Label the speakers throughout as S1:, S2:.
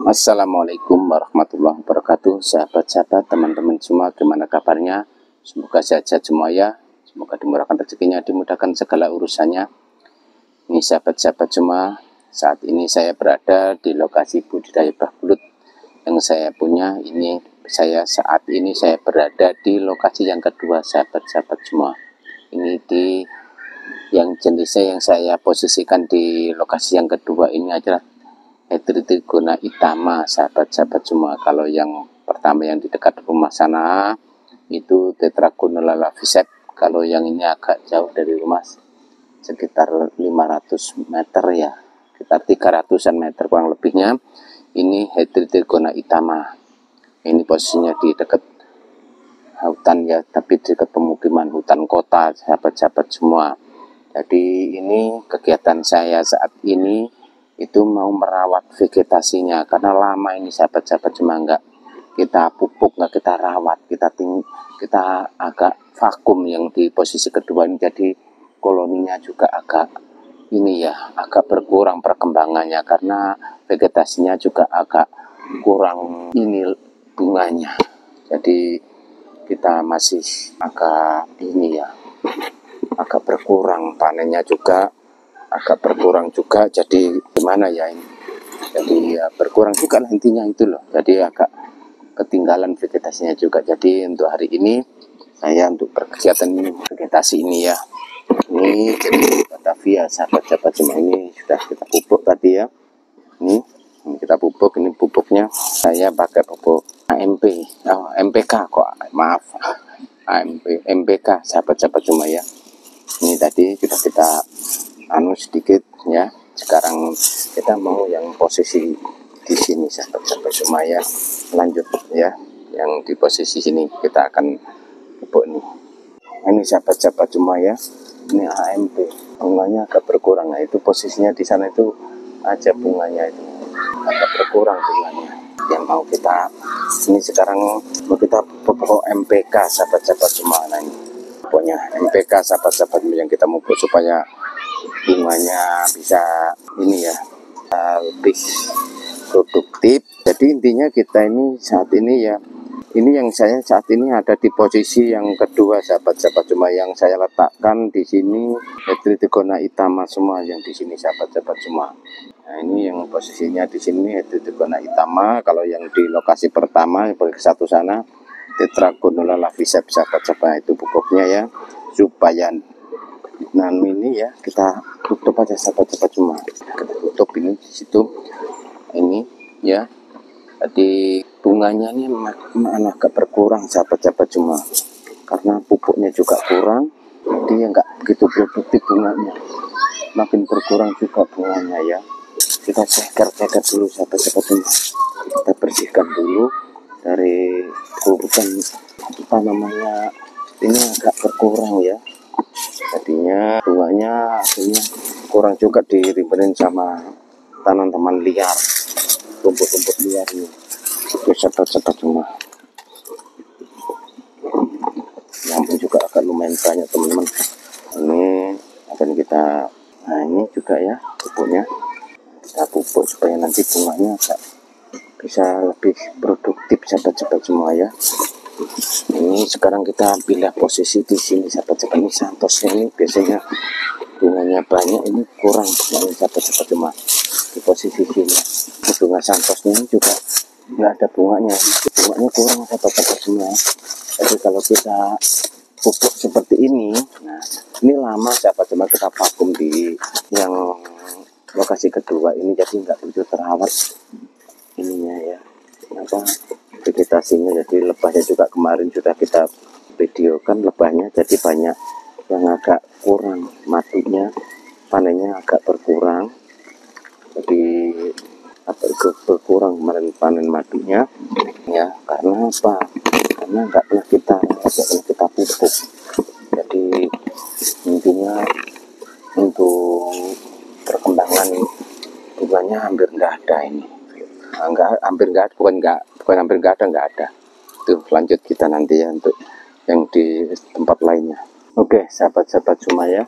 S1: Assalamualaikum warahmatullahi wabarakatuh. Sahabat-sahabat, teman-teman semua, gimana kabarnya? Semoga sehat-sehat semua ya. Semoga dimurahkan rezekinya, dimudahkan segala urusannya. Ini sahabat-sahabat semua, saat ini saya berada di lokasi budidaya bahbulut yang saya punya. Saat ini saya berada di lokasi yang kedua, sahabat-sahabat semua. Ini di yang jenisnya yang saya posisikan di lokasi yang kedua ini adalah Heterotrigona itama, sahabat-sahabat semua. Kalau yang pertama yang di dekat rumah sana itu Tetragonella lavisep. Kalau yang ini agak jauh dari rumah, sekitar 500 meter ya, sekitar 300-an meter kurang lebihnya. Ini Heterotrigona itama. Ini posisinya di dekat hutan ya, tapi di dekat pemukiman hutan kota, sahabat-sahabat semua. Jadi ini kegiatan saya saat ini itu mau merawat vegetasinya, karena lama ini sahabat-sahabat cuma nggak kita pupuk, nggak kita rawat, kita agak vakum yang di posisi kedua ini. Jadi koloninya juga agak agak berkurang perkembangannya, karena vegetasinya juga agak kurang bunganya. Jadi kita masih agak berkurang, panennya juga agak berkurang juga. Jadi gimana ya ini, jadi ya berkurang juga intinya itu loh. Jadi agak ketinggalan vegetasinya juga. Jadi untuk hari ini saya untuk berkegiatan vegetasi ini ya, ini jadi Batavia, sahabat-sahabat semua. Ini sudah kita pupuk tadi ya. Ini kita pupuk, ini pupuknya saya pakai pupuk MPK kok, maaf, MPK, sahabat-sahabat semua ya. Ini tadi sudah kita sedikit ya. Sekarang kita mau yang posisi di sini, sahabat-sahabat semua ya. Lanjut ya, yang di posisi sini kita akan pupuk nih. Ini sahabat-sahabat semua ya, ini AMP, bunganya agak berkurang. Nah, itu posisinya di sana itu aja, bunganya itu agak berkurang bunganya. Yang mau kita ini sekarang mau kita pupuk MPK, sahabat-sahabat semua. Nah, ini pokoknya MPK, sahabat-sahabat yang kita pupuk supaya bunganya bisa lebih produktif. Jadi intinya kita ini saat ini ya, ini yang saya saat ini ada di posisi yang kedua, sahabat-sahabat semua. Yang saya letakkan di sini Heterotrigona itama semua yang di sini, sahabat-sahabat semua. Nah, ini yang posisinya di sini Heterotrigona itama. Kalau yang di lokasi pertama yang ke satu sana Tetragonella lavisep, sahabat-sahabat, itu pupuknya ya, supaya ini ya kita tutup aja, sahabat-sahabat semua. Kita tutup ini di situ ini ya. Jadi bunganya ini agak berkurang, sahabat-sahabat semua, karena pupuknya juga kurang. Jadi nggak begitu produktif bunganya, makin berkurang juga bunganya ya. Kita ceker dulu, sahabat-sahabat semua. Kita bersihkan dulu dari kurusan ini agak berkurang ya. Jadinya bunganya hasilnya kurang juga, diribenin sama tanaman liar, rumput-rumput liar ini. Oke, sahabat-sahabat semua, yang juga agak lumayan banyak teman-teman. Ini akan kita, nah ini juga ya pupuknya, kita pupuk supaya nanti bunganya agak bisa lebih produktif, sahabat-sahabat semua ya. Ini sekarang kita pilih posisi di sini, sahabat-sahabat. Ini santosnya ini biasanya bunganya banyak, ini kurang bunganya, sahabat-sahabat semua. Di posisi sini bunga santosnya ini juga nggak ada bunganya kurang, sahabat-sahabat semua. Jadi kalau kita pupuk seperti ini, nah ini lama, sahabat-sahabat, kita vakum di yang lokasi kedua ini. Jadi nggak begitu terawat ininya ya, vegetasinya. Jadi lebahnya juga kemarin sudah kita videokan lebahnya, jadi banyak yang agak kurang matinya, panennya agak berkurang. Jadi berkurang kemarin panen matinya ya, karena apa? Karena nggak pernah kita pupuk. Jadi intinya untuk perkembangan bunganya hampir nggak ada ini. Bukan hampir nggak ada. Tuh, lanjut kita nanti ya untuk yang di tempat lainnya. Oke, sahabat-sahabat semua ya,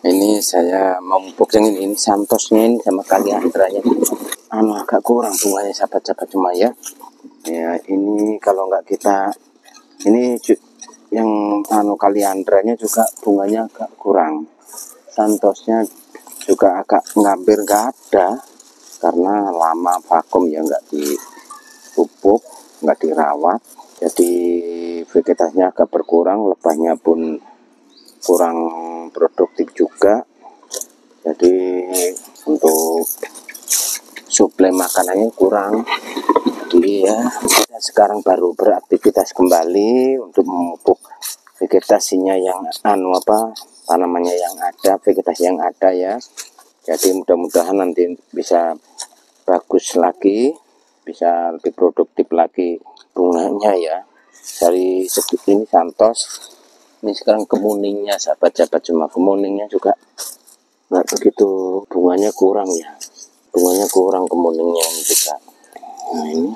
S1: ini saya mau pupuk yang ini santosnya ini sama kaliandranya. agak kurang bunganya sahabat-sahabat cuma ya. Ya ini kalau nggak kita ini yang kaliandranya juga bunganya agak kurang. Santosnya juga agak hampir nggak ada karena lama vakum ya, nggak dipupuk, nggak dirawat, jadi vegetasinya agak berkurang, lebahnya pun kurang produktif juga. Jadi untuk suplai makanannya kurang. Jadi ya kita sekarang baru beraktivitas kembali untuk memupuk vegetasinya yang tanamannya yang ada, vegetasi yang ada ya. Jadi mudah-mudahan nanti bisa bagus lagi, bisa lebih produktif lagi bunganya ya. Dari segi ini santos, ini sekarang kemuningnya sahabat-sahabat, cuma kemuningnya juga nggak begitu, bunganya kurang ya, bunganya kurang kemuningnya ini juga. Nah ini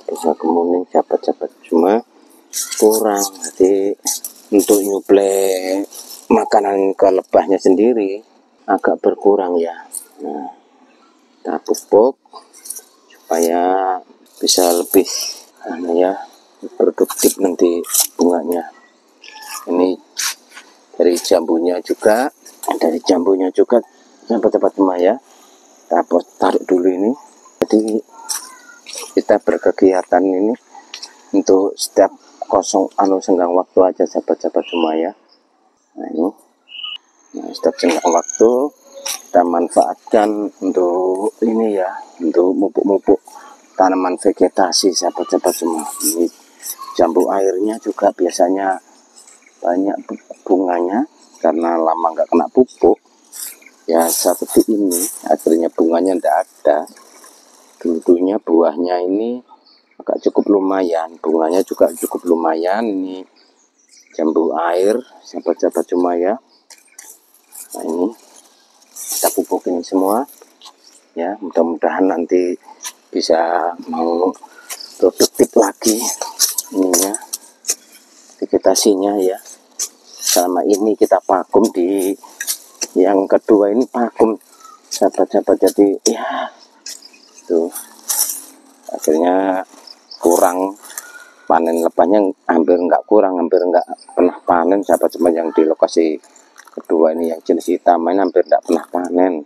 S1: bunga kemuning sahabat-sahabat cuma kurang, jadi untuk nyuplai makanan ke lebahnya sendiri agak berkurang ya. Nah kita pupuk supaya bisa lebih produktif nanti bunganya. Ini dari jambunya juga sahabat-sahabat semua ya. Kita taruh dulu ini. Jadi kita berkegiatan ini untuk setiap senggang waktu aja sahabat-sahabat semua ya. Nah ini, setiap senggang waktu kita manfaatkan untuk ini ya, untuk mupuk-mupuk tanaman vegetasi sahabat-sahabat semua. Ini jambu airnya juga biasanya banyak bunganya karena lama nggak kena pupuk ya, seperti ini akhirnya bunganya tidak ada. Dulunya buahnya ini agak cukup lumayan, bunganya juga cukup lumayan. Ini jambu air sahabat-sahabat cuma ya. Nah ini kita pupukin semua ya, mudah-mudahan nanti bisa mau produktif lagi ininya, vegetasinya ya. Selama ini kita vakum, di yang kedua ini vakum sahabat-sahabat, jadi ya tuh akhirnya kurang panen lebahnya, hampir nggak pernah panen sahabat-sahabat. Yang di lokasi kedua ini yang jenis hitam ini hampir nggak pernah panen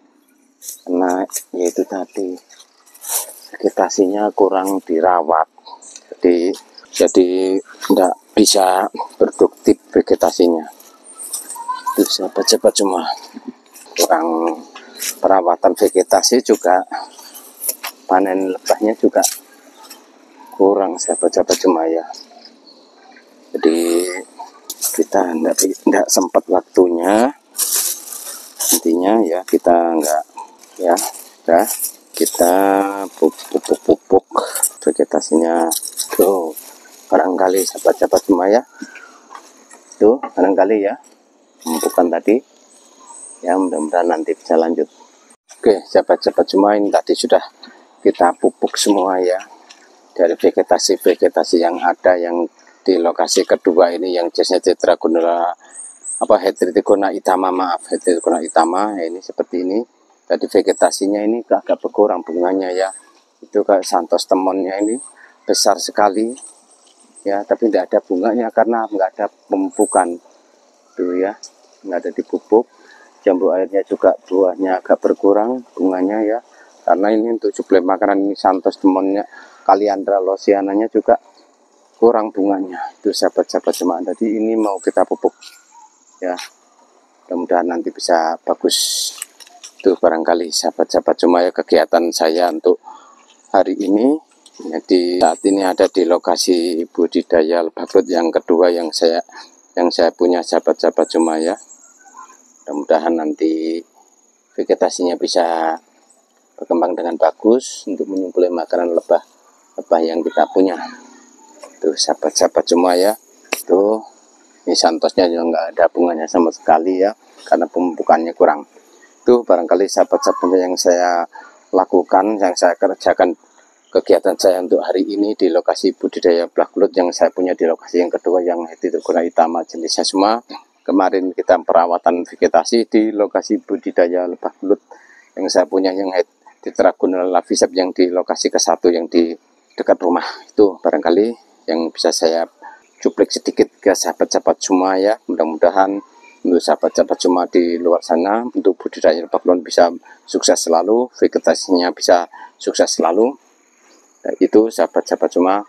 S1: karena yaitu tadi vegetasinya kurang dirawat, jadi nggak bisa produktif vegetasinya itu sahabat-sahabat. Cuma kurang perawatan vegetasi juga, panen lebahnya juga kurang sahabat-sahabat cuma ya. Jadi kita enggak sempat waktunya, intinya ya kita enggak ya, udah kita pupuk vegetasinya tuh barangkali sahabat-sahabat cuma ya, tuh barangkali ya pemupukkan tadi ya, mudah-mudahan nanti bisa lanjut. Oke sahabat-sahabat semua, ini tadi sudah kita pupuk semua ya, dari vegetasi yang ada yang di lokasi kedua ini yang jenisnya Tetragona Heterotrigona itama, Heterotrigona itama ya, ini seperti ini. Tadi vegetasinya ini agak berkurang bunganya ya, itu kayak santos temonnya ini besar sekali ya, tapi tidak ada bunganya karena nggak ada pemupukan tuh ya, nggak ada dipupuk. Jambu airnya juga buahnya agak berkurang bunganya ya, karena ini untuk suplai makanan ini santos temonnya, Kaliandra losiananya juga kurang bunganya itu sahabat-sahabat semua. Jadi ini mau kita pupuk ya, mudah-mudahan nanti bisa bagus. Itu barangkali sahabat-sahabat semua ya kegiatan saya untuk hari ini. Jadi saat ini ada di lokasi budidaya lebah belut yang kedua yang saya punya sahabat-sahabat semua ya. Mudah-mudahan nanti vegetasinya bisa berkembang dengan bagus untuk menyuplai makanan lebah yang kita punya. Tuh sahabat-sahabat semua ya, tuh ini santosnya juga nggak ada bunganya sama sekali ya, karena pemupukannya kurang. Tuh barangkali sahabat-sahabat yang saya lakukan, yang saya kerjakan kegiatan saya untuk hari ini di lokasi budidaya lebah belut yang saya punya di lokasi yang kedua yang Heterotrigona itama jenisnya semua. Kemarin kita perawatan vegetasi di lokasi budidaya lebah belut yang saya punya yang di Traguna Lavisap yang di lokasi ke-1 yang di dekat rumah. Itu barangkali yang bisa saya cuplik sedikit ke sahabat-sahabat semua ya. Mudah-mudahan untuk sahabat-sahabat semua di luar sana untuk budidaya lebah kulon bisa sukses selalu, vegetasinya bisa sukses selalu. Nah, itu sahabat-sahabat semua,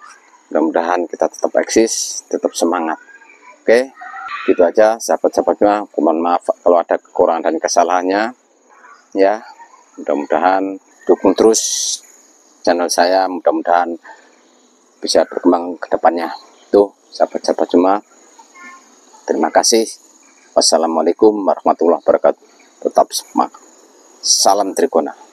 S1: mudah-mudahan kita tetap eksis, tetap semangat. Oke, gitu aja sahabat-sahabatnya. Mohon maaf kalau ada kekurangan dan kesalahannya ya. Mudah-mudahan dukung terus channel saya, mudah-mudahan bisa berkembang ke depannya. Tuh sahabat-sahabat semua, terima kasih. Wassalamualaikum warahmatullahi wabarakatuh. Tetap semangat. Salam Trigona.